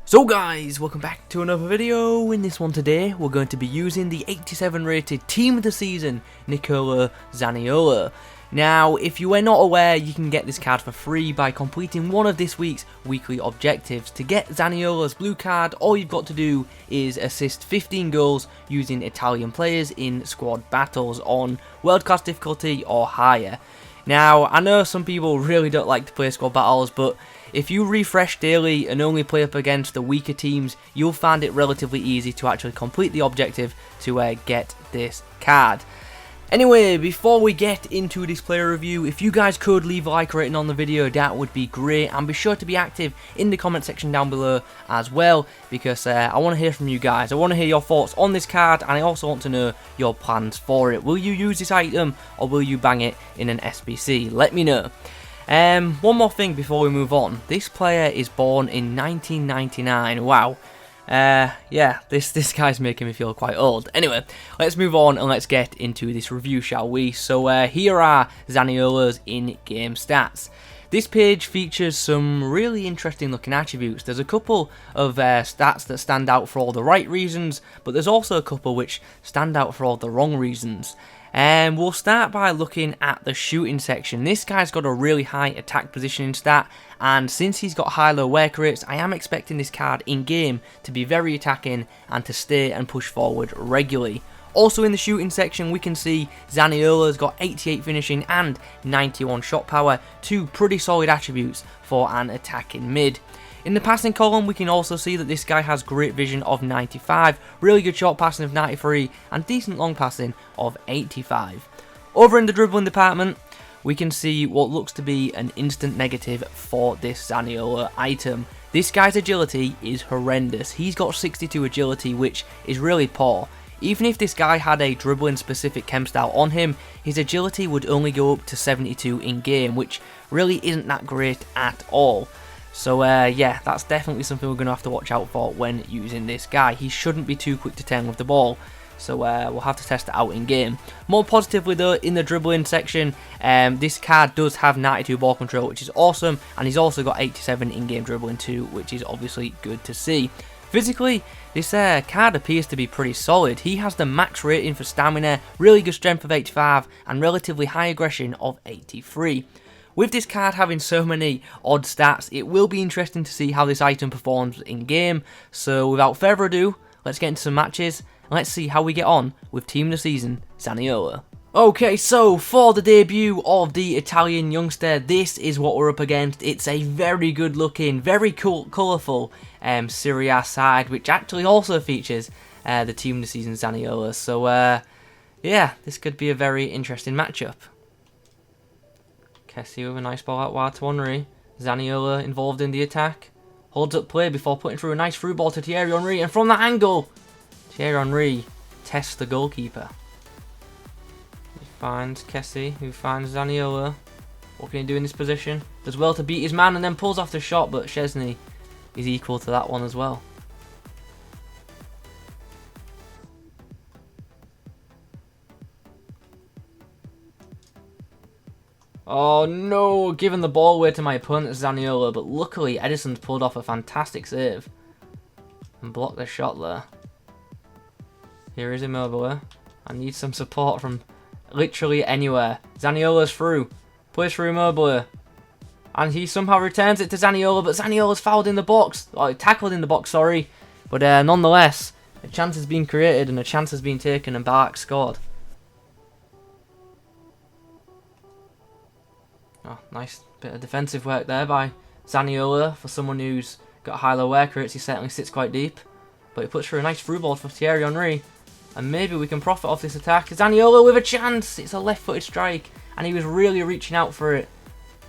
So guys, welcome back to another video. In this one today, we're going to be using the 87 rated Team of the Season, Nicolo Zaniolo. Now, if you are not aware, you can get this card for free by completing one of this week's weekly objectives. To get Zaniolo's blue card, all you've got to do is assist 15 goals using Italian players in squad battles on world class difficulty or higher. Now, I know some people really don't like to play squad battles, but if you refresh daily and only play up against the weaker teams, you'll find it relatively easy to actually complete the objective to get this card. Anyway, before we get into this player review, if you guys could leave a like rating on the video, that would be great, and be sure to be active in the comment section down below as well, because I want to hear from you guys. I want to hear your thoughts on this card, and I also want to know your plans for it. Will you use this item, or will you bang it in an SBC? Let me know. One more thing before we move on. This player is born in 1999. Wow. Yeah, this guy's making me feel quite old. Anyway, let's move on and let's get into this review, shall we? So here are Zaniolo's in-game stats. This page features some really interesting looking attributes. There's a couple of stats that stand out for all the right reasons, but there's also a couple which stand out for all the wrong reasons. And we'll start by looking at the shooting section. This guy's got a really high attack positioning stat, and since he's got high low work rates, I am expecting this card in game to be very attacking and to stay and push forward regularly. Also in the shooting section, we can see Zaniolo's got 88 finishing and 91 shot power, two pretty solid attributes for an attacking mid. In the passing column, we can also see that this guy has great vision of 95, really good short passing of 93, and decent long passing of 85. Over in the dribbling department, we can see what looks to be an instant negative for this Zaniolo item. This guy's agility is horrendous. He's got 62 agility, which is really poor. Even if this guy had a dribbling specific chem style on him, his agility would only go up to 72 in game, which really isn't that great at all. So yeah, that's definitely something we're going to have to watch out for when using this guy. He shouldn't be too quick to turn with the ball, so we'll have to test it out in game. More positively though, in the dribbling section, this card does have 92 ball control, which is awesome, and he's also got 87 in-game dribbling too, which is obviously good to see. Physically, this card appears to be pretty solid. He has the max rating for stamina, really good strength of 85, and relatively high aggression of 83. With this card having so many odd stats, it will be interesting to see how this item performs in game. So without further ado, let's get into some matches and let's see how we get on with Team of the Season Zaniolo. Okay, so for the debut of the Italian youngster, this is what we're up against. It's a very good looking, very colourful Serie A side, which actually also features the Team of the Season Zaniolo. So yeah, this could be a very interesting matchup. Kessie with a nice ball out wide to Henry. Zaniolo involved in the attack. Holds up play before putting through a nice through ball to Thierry Henry. And from that angle, Thierry Henry tests the goalkeeper. He finds Kessie, who finds Zaniolo. What can he do in this position? Does well to beat his man and then pulls off the shot, but Chesney is equal to that one as well. Oh no, giving the ball away to my opponent Zaniolo, but luckily Edison's pulled off a fantastic save and blocked the shot there. Here is Immobile. I need some support from literally anywhere. Zaniolo's through. Plays through Immobile. And he somehow returns it to Zaniolo, but Zaniolo's fouled in the box. Oh, tackled in the box, sorry. But nonetheless, a chance has been created and a chance has been taken and Bark scored. Oh, nice bit of defensive work there by Zaniolo. For someone who's got high low work rates, he certainly sits quite deep. But he puts through a nice through ball for Thierry Henry. And maybe we can profit off this attack. Zaniolo with a chance! It's a left-footed strike. And he was really reaching out for it.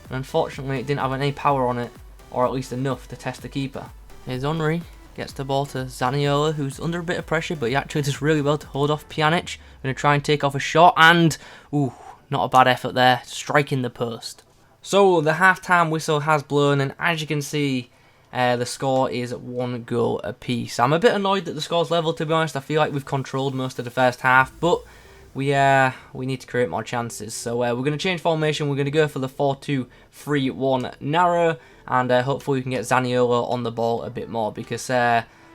And unfortunately, it didn't have any power on it. Or at least enough to test the keeper. Here's Henry. Gets the ball to Zaniolo, who's under a bit of pressure. But he actually does really well to hold off Pjanic. Going to try and take off a shot. And, ooh, not a bad effort there. Striking the post. So the half-time whistle has blown, and as you can see, the score is 1 goal apiece. I'm a bit annoyed that the score's level, to be honest. I feel like we've controlled most of the first half, but we need to create more chances. So we're going to change formation. We're going to go for the 4-2-3-1 narrow, and hopefully we can get Zaniolo on the ball a bit more, because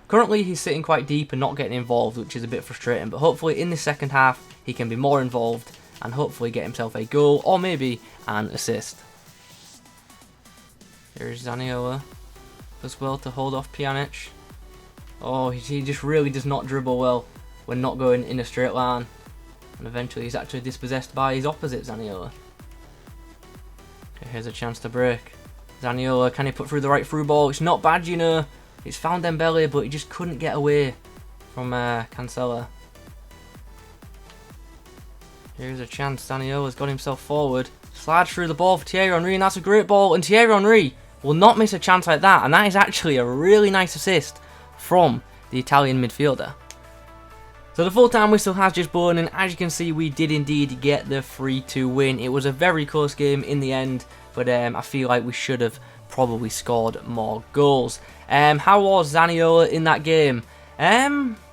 currently he's sitting quite deep and not getting involved, which is a bit frustrating. But hopefully in the second half he can be more involved and hopefully get himself a goal or maybe an assist. Here's Zaniolo as well to hold off Pjanic. Oh, he just really does not dribble well when not going in a straight line. And eventually he's actually dispossessed by his opposite, Zaniolo. Okay, here's a chance to break. Zaniolo, can he put through the right through ball? It's not bad, you know. It's found Dembele, but he just couldn't get away from Cancelo. Here's a chance. Zaniolo's got himself forward. Slides through the ball for Thierry Henry, and that's a great ball. And Thierry Henry will not miss a chance like that. And that is actually a really nice assist from the Italian midfielder. So the full-time whistle has just blown, and as you can see, we did indeed get the 3-2 win. It was a very close game in the end, but I feel like we should have probably scored more goals. How was Zaniolo in that game?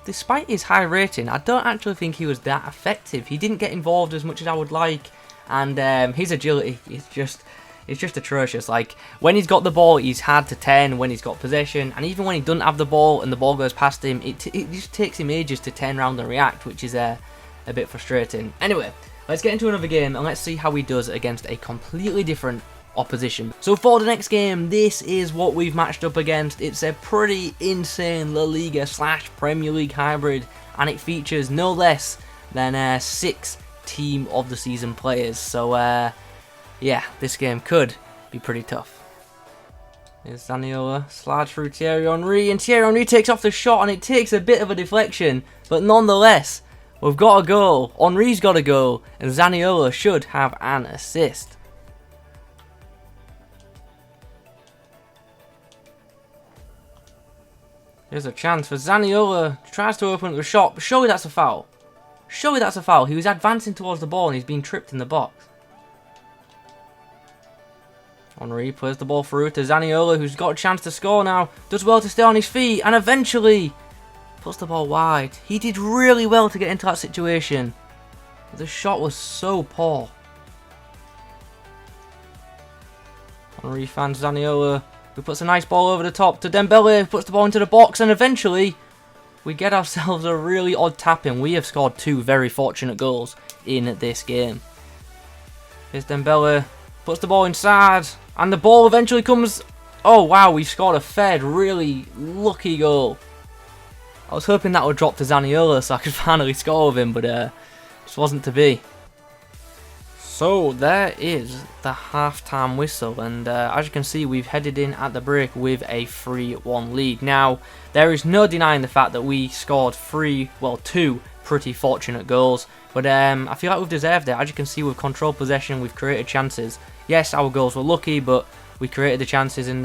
Despite his high rating, I don't actually think he was that effective. He didn't get involved as much as I would like, and his agility is just atrocious. Like, when he's got the ball, he's hard to 10 when he's got possession, and even when he doesn't have the ball and the ball goes past him, it just takes him ages to turn around and react, which is a bit frustrating. Anyway, let's get into another game and let's see how he does against a completely different opposition. So for the next game, this is what we've matched up against. It's a pretty insane La Liga / Premier League hybrid, and it features no less than 6 team of the season players. So yeah, this game could be pretty tough. Here's Zaniolo, slides through Thierry Henry, and Thierry Henry takes off the shot, and it takes a bit of a deflection, but nonetheless, we've got a goal. Henry's got a goal, and Zaniolo should have an assist. Here's a chance for Zaniolo. Tries to open up the shot, but surely that's a foul. Surely that's a foul. He was advancing towards the ball and he's been tripped in the box. Henry plays the ball through to Zaniolo, who's got a chance to score now. Does well to stay on his feet and eventually puts the ball wide. He did really well to get into that situation. The shot was so poor. Henry finds Zaniolo, who puts a nice ball over the top to Dembele, who puts the ball into the box, and eventually we get ourselves a really odd tap-in. We have scored 2 very fortunate goals in this game. Here's Dembele, puts the ball inside, and the ball eventually comes... Oh wow, we've scored a third really lucky goal. I was hoping that would drop to Zaniolo so I could finally score with him, but just wasn't to be. So there is the half-time whistle, and as you can see, we've headed in at the break with a 3-1 lead. Now, there is no denying the fact that we scored 2 pretty fortunate goals, but I feel like we've deserved it. As you can see, we've controlled possession, we've created chances. Yes, our goals were lucky, but we created the chances and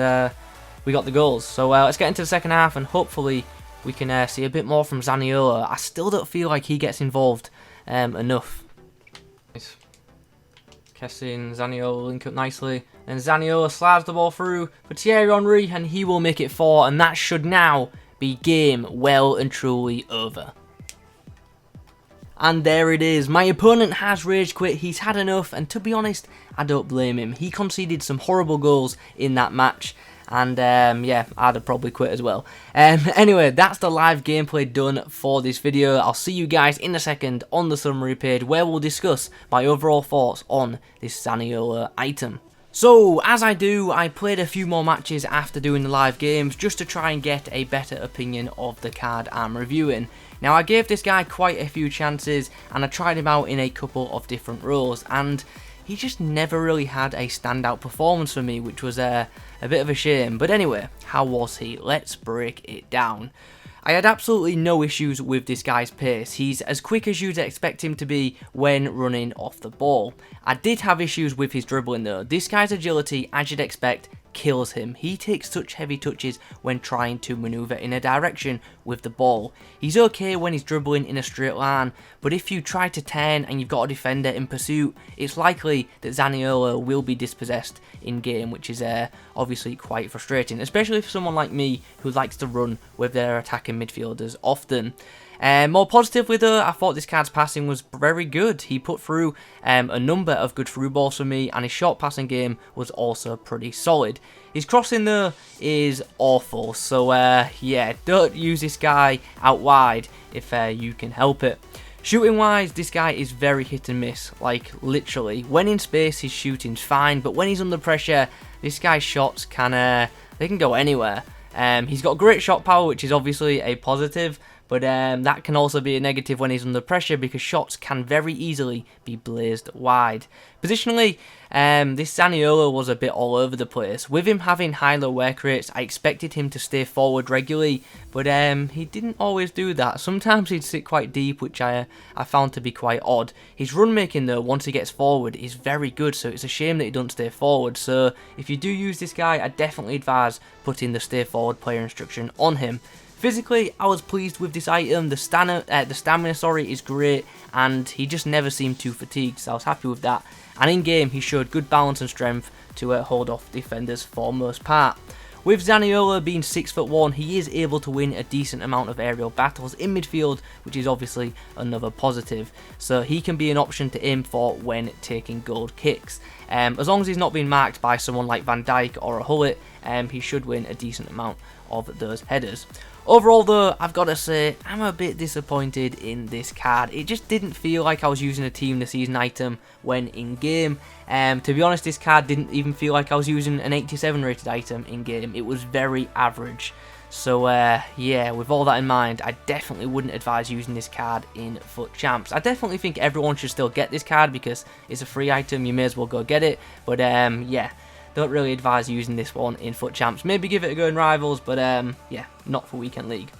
we got the goals. So let's get into the second half, and hopefully we can see a bit more from Zaniolo. I still don't feel like he gets involved enough. Nice. Kessie and Zaniolo link up nicely. Then Zaniolo slides the ball through for Thierry Henry, and he will make it 4, and that should now be game well and truly over. And there it is. My opponent has rage quit. He's had enough, and to be honest, I don't blame him. He conceded some horrible goals in that match, and yeah, I'd have probably quit as well. Anyway, that's the live gameplay done for this video. I'll see you guys in a second on the summary page, where we'll discuss my overall thoughts on this Zaniolo item. So, as I do, I played a few more matches after doing the live games, just to try and get a better opinion of the card I'm reviewing. Now, I gave this guy quite a few chances, and I tried him out in a couple of different roles, and he just never really had a standout performance for me, which was a bit of a shame. But anyway, how was he? Let's break it down. I had absolutely no issues with this guy's pace. He's as quick as you'd expect him to be when running off the ball. I did have issues with his dribbling though. This guy's agility, as you'd expect, kills him. He takes such heavy touches when trying to maneuver in a direction with the ball. He's okay when he's dribbling in a straight line, but if you try to turn and you've got a defender in pursuit, it's likely that Zaniolo will be dispossessed in game, which is obviously quite frustrating, especially for someone like me who likes to run with their attacking midfielders often. More positively though, I thought this card's passing was very good. He put through a number of good through balls for me, and his short passing game was also pretty solid. His crossing though is awful, so yeah, don't use this guy out wide if you can help it. Shooting wise, this guy is very hit and miss, like literally. When in space his shooting's fine, but when he's under pressure, this guy's shots they can go anywhere. He's got great shot power, which is obviously a positive, but that can also be a negative when he's under pressure because shots can very easily be blazed wide. Positionally, this Zaniolo was a bit all over the place. With him having high low work rates, I expected him to stay forward regularly, but he didn't always do that. Sometimes he'd sit quite deep, which I found to be quite odd. His run making though, once he gets forward, is very good, so it's a shame that he doesn't stay forward. So if you do use this guy, I definitely advise putting the stay forward player instruction on him. Physically, I was pleased with this item. The stamina is great, and he just never seemed too fatigued, so I was happy with that. And in game, he showed good balance and strength to hold off defenders for most part. With Zaniolo being 6'1", he is able to win a decent amount of aerial battles in midfield, which is obviously another positive. So he can be an option to aim for when taking gold kicks. As long as he's not being marked by someone like Van Dijk or a Hullet, he should win a decent amount of those headers. Overall though, I've got to say, I'm a bit disappointed in this card. It just didn't feel like I was using a team of the season item when in game. To be honest, this card didn't even feel like I was using an 87 rated item in game. It was very average. So yeah, with all that in mind, I definitely wouldn't advise using this card in FUT Champs. I definitely think everyone should still get this card because it's a free item, you may as well go get it. But yeah, don't really advise using this one in FUT Champs. Maybe give it a go in Rivals, but yeah, not for Weekend League.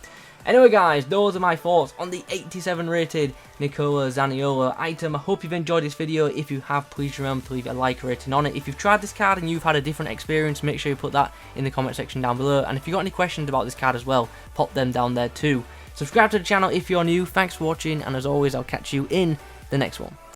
Anyway guys, those are my thoughts on the 87 rated Nicolo Zaniolo item. I hope you've enjoyed this video. If you have, please remember to leave a like rating on it. If you've tried this card and you've had a different experience, make sure you put that in the comment section down below. And if you've got any questions about this card as well, pop them down there too. Subscribe to the channel if you're new. Thanks for watching, and as always, I'll catch you in the next one.